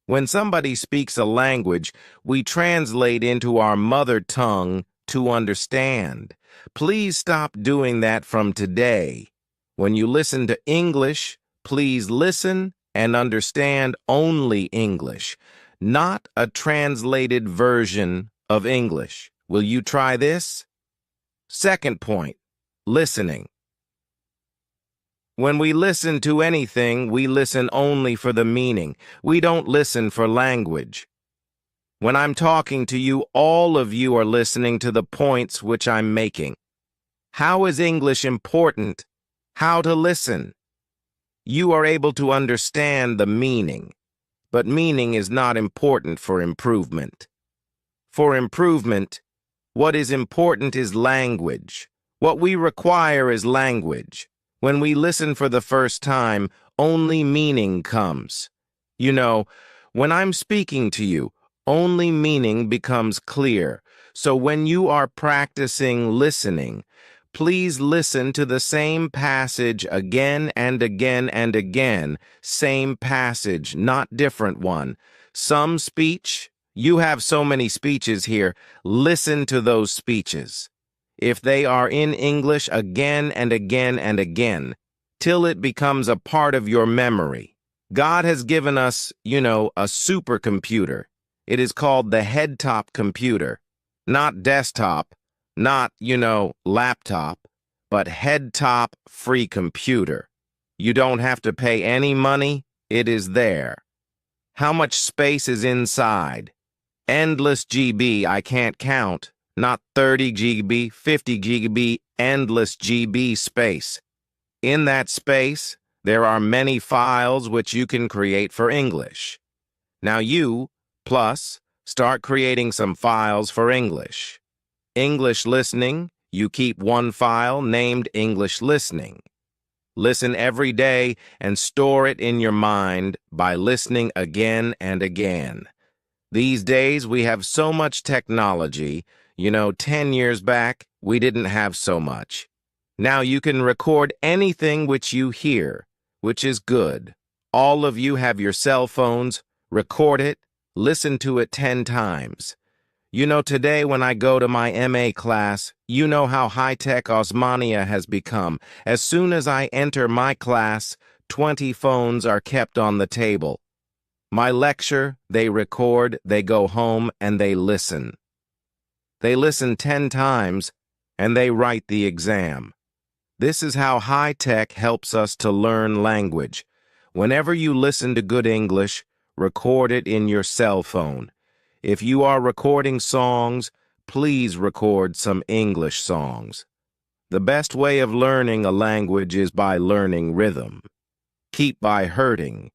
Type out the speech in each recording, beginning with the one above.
When somebody speaks a language, we translate into our mother tongue to understand. Please stop doing that from today. When you listen to English, please listen and understand only English, not a translated version of English. Will you try this? Second point, listening. When we listen to anything, we listen only for the meaning. We don't listen for language. When I'm talking to you, all of you are listening to the points which I'm making. How is English important? How to listen? You are able to understand the meaning, but meaning is not important for improvement. For improvement, what is important is language. What we require is language. When we listen for the first time, only meaning comes. You know, when I'm speaking to you, only meaning becomes clear. So when you are practicing listening, please listen to the same passage again and again and again. Same passage, not different one. Some speech, you have so many speeches here. Listen to those speeches. If they are in English, again and again and again, till it becomes a part of your memory. God has given us, a supercomputer. It is called the head-top computer. Not desktop, not, laptop, but head-top free computer. You don't have to pay any money. It is there. How much space is inside? Endless GB, I can't count. Not 30 GB, 50 GB, endless GB space. In that space, there are many files which you can create for English. Now you, plus, start creating some files for English. English listening, you keep one file named English listening. Listen every day and store it in your mind by listening again and again. These days, we have so much technology. 10 years back, we didn't have so much. Now you can record anything which you hear, which is good. All of you have your cell phones. Record it. Listen to it 10 times. Today when I go to my MA class, you know how high-tech Osmania has become. As soon as I enter my class, 20 phones are kept on the table. My lecture, they record, they go home, and they listen. They listen 10 times, and they write the exam. This is how high-tech helps us to learn language. Whenever you listen to good English, record it in your cell phone. If you are recording songs, please record some English songs. The best way of learning a language is by learning rhythm. Keep by hurting.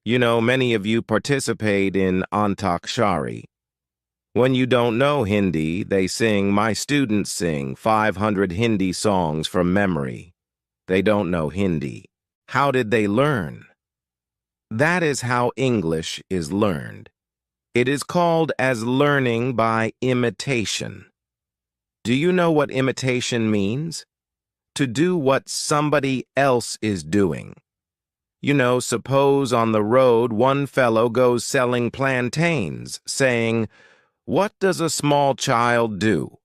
Many of you participate in Antakshari. When you don't know Hindi, my students sing 500 Hindi songs from memory. They don't know Hindi. How did they learn? That is how English is learned. It is called as learning by imitation. Do you know what imitation means? To do what somebody else is doing. Suppose on the road one fellow goes selling plantains, saying, "What does a small child do?"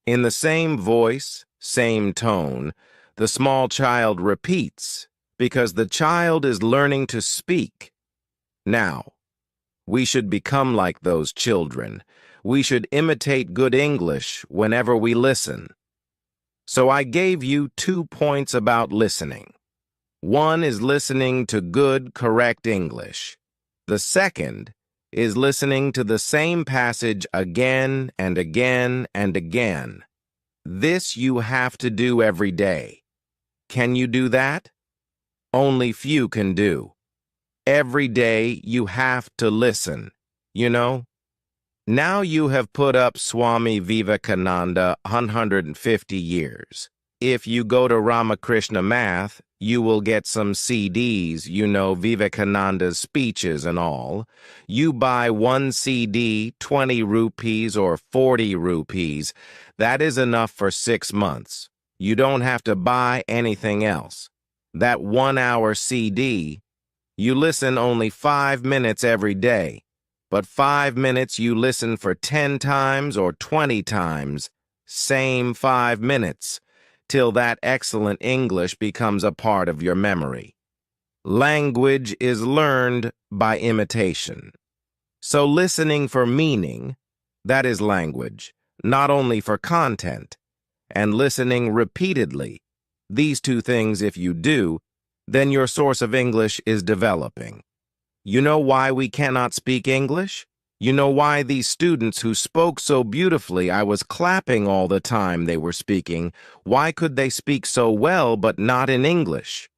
In the same voice, same tone, the small child repeats, because the child is learning to speak. Now, we should become like those children. We should imitate good English whenever we listen. So I gave you 2 points about listening. One is listening to good, correct English. The second is listening to the same passage again and again and again. This you have to do every day. Can you do that? Only few can do. Every day you have to listen, Now you have put up Swami Vivekananda 150 years. If you go to Ramakrishna Math, you will get some CDs, Vivekananda's speeches and all. You buy one CD, 20 rupees or 40 rupees. That is enough for 6 months. You don't have to buy anything else. That 1-hour CD, You listen only 5 minutes every day, but 5 minutes you listen for 10 times or 20 times, same 5 minutes, till that excellent English becomes a part of your memory. Language is learned by imitation. So listening for meaning, that is language, not only for content, and listening repeatedly. These two things, if you do, then your source of English is developing. You know why we cannot speak English? You know why these students who spoke so beautifully, I was clapping all the time they were speaking, why could they speak so well but not in English?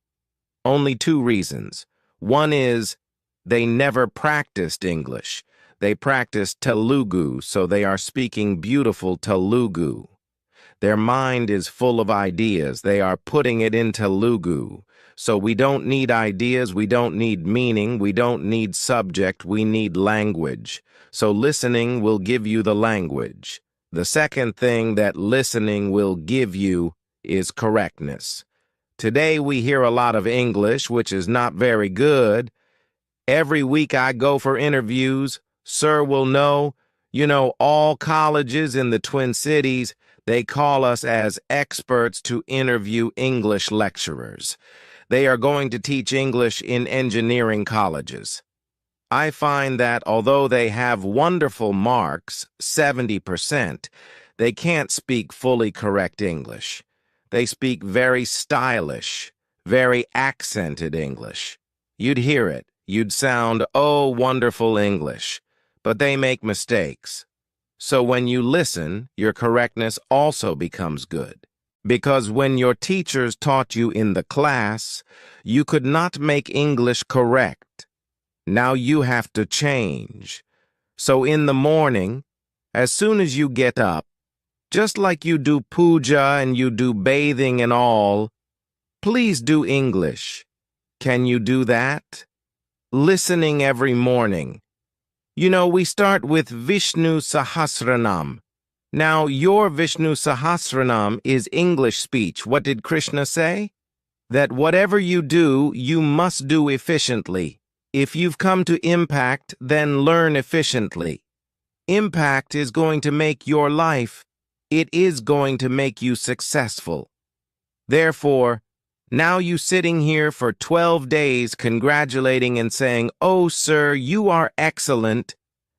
Only two reasons. One is they never practiced English. They practiced Telugu, so they are speaking beautiful Telugu. Their mind is full of ideas. They are putting it in Telugu. So we don't need ideas, we don't need meaning, we don't need subject, we need language. So listening will give you the language. The second thing that listening will give you is correctness. Today we hear a lot of English, which is not very good. Every week I go for interviews. Sir will know, all colleges in the Twin Cities, they call us as experts to interview English lecturers. They are going to teach English in engineering colleges. I find that although they have wonderful marks, 70%, they can't speak fully correct English. They speak very stylish, very accented English. You'd hear it. You'd sound, oh, wonderful English. But they make mistakes. So when you listen, your correctness also becomes good. Because when your teachers taught you in the class, you could not make English correct. Now you have to change. So in the morning, as soon as you get up, just like you do puja and you do bathing and all, please do English. Can you do that? Listening every morning. We start with Vishnu Sahasranam. Now, your Vishnu Sahasranam is English speech. What did Krishna say? That whatever you do, you must do efficiently. If you've come to impact, then learn efficiently. Impact is going to make your life. It is going to make you successful. Therefore, now you sitting here for 12 days congratulating and saying, "Oh, sir, you are excellent."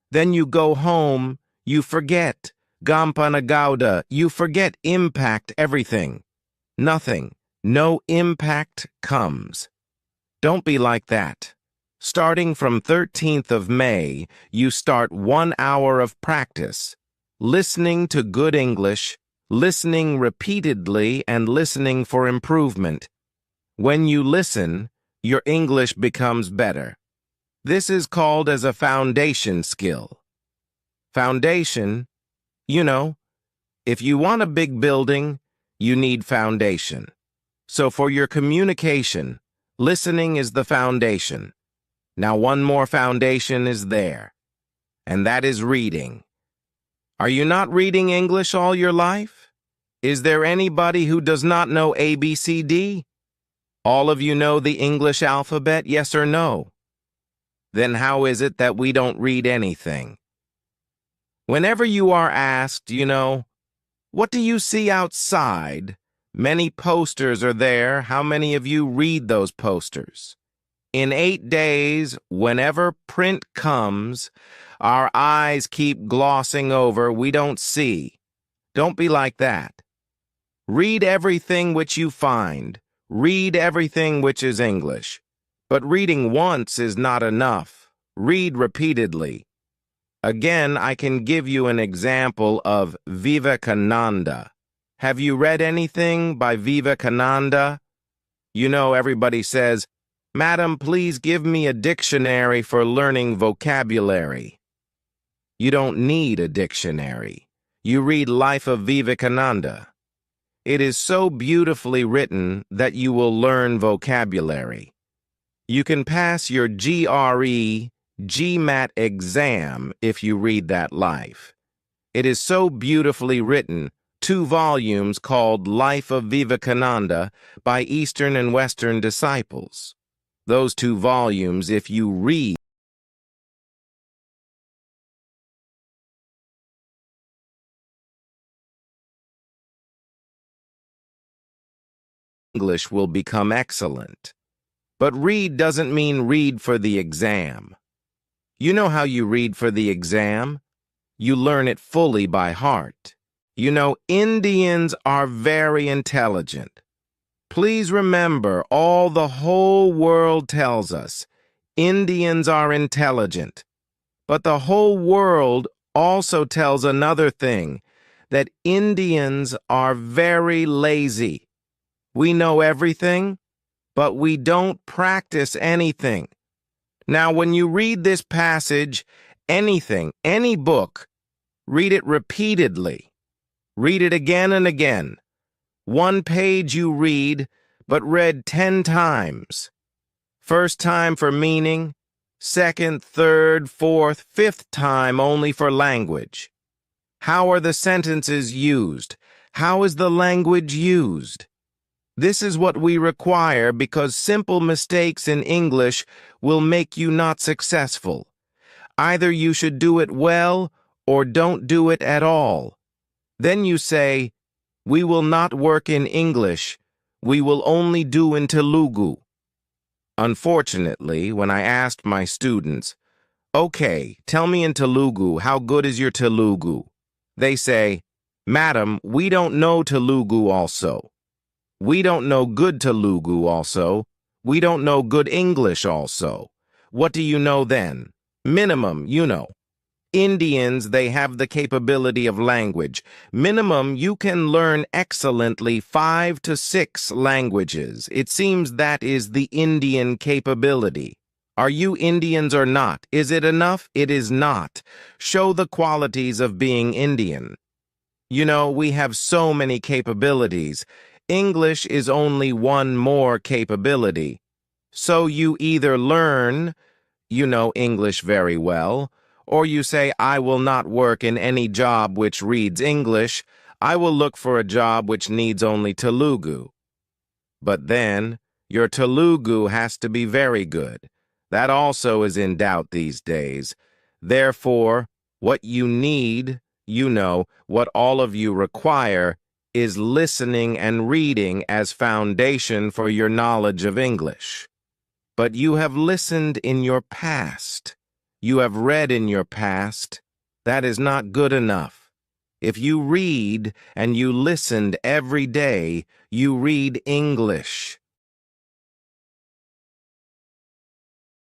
Then you go home, you forget. Gampanagauda, you forget impact everything. Nothing. No impact comes. Don't be like that. Starting from 13th of May, you start 1 hour of practice. Listening to good English, listening repeatedly, and listening for improvement. When you listen, your English becomes better. This is called as a foundation skill. Foundation, if you want a big building, you need foundation. So for your communication, listening is the foundation. Now one more foundation is there, and that is reading. Are you not reading English all your life? Is there anybody who does not know ABCD? All of you know the English alphabet, yes or no? Then how is it that we don't read anything? Whenever you are asked, what do you see outside? Many posters are there. How many of you read those posters? In 8 days, whenever print comes, our eyes keep glossing over. We don't see. Don't be like that. Read everything which you find. Read everything which is English. But reading once is not enough. Read repeatedly. Again, I can give you an example of Vivekananda. Have you read anything by Vivekananda? Everybody says, "Madam, please give me a dictionary for learning vocabulary." You don't need a dictionary. You read Life of Vivekananda. It is so beautifully written that you will learn vocabulary. You can pass your GRE, GMAT exam if you read that life. It is so beautifully written, 2 volumes called Life of Vivekananda by Eastern and Western disciples. Those 2 volumes, if you read, English will become excellent. But read doesn't mean read for the exam. You know how you read for the exam? You learn it fully by heart. You know, Indians are very intelligent. Please remember all the whole world tells us. Indians are intelligent. But the whole world also tells another thing, that Indians are very lazy. We know everything, but we don't practice anything. Now, when you read this passage, anything, any book, read it repeatedly. Read it again and again. 1 page you read, but read 10 times. First time for meaning, second, third, fourth, fifth time only for language. How are the sentences used? How is the language used? This is what we require because simple mistakes in English will make you not successful. Either you should do it well or don't do it at all. Then you say, "We will not work in English. We will only do in Telugu." Unfortunately, when I asked my students, "Okay, tell me in Telugu, how good is your Telugu?" They say, "Madam, we don't know Telugu also. We don't know good Telugu also. We don't know good English also. What do you know then? Minimum, you know. Indians, they have the capability of language. Minimum, you can learn excellently 5 to 6 languages. It seems that is the Indian capability. Are you Indians or not? Is it enough? It is not. Show the qualities of being Indian. You know, we have so many capabilities. English is only one more capability. So you either learn, you know English very well, or you say, "I will not work in any job which reads English. I will look for a job which needs only Telugu." But then, your Telugu has to be very good. That also is in doubt these days. Therefore, what you need, you know, what all of you require, is listening and reading as foundation for your knowledge of English. But you have listened in your past. You have read in your past. That is not good enough. If you read and you listened every day, you read English.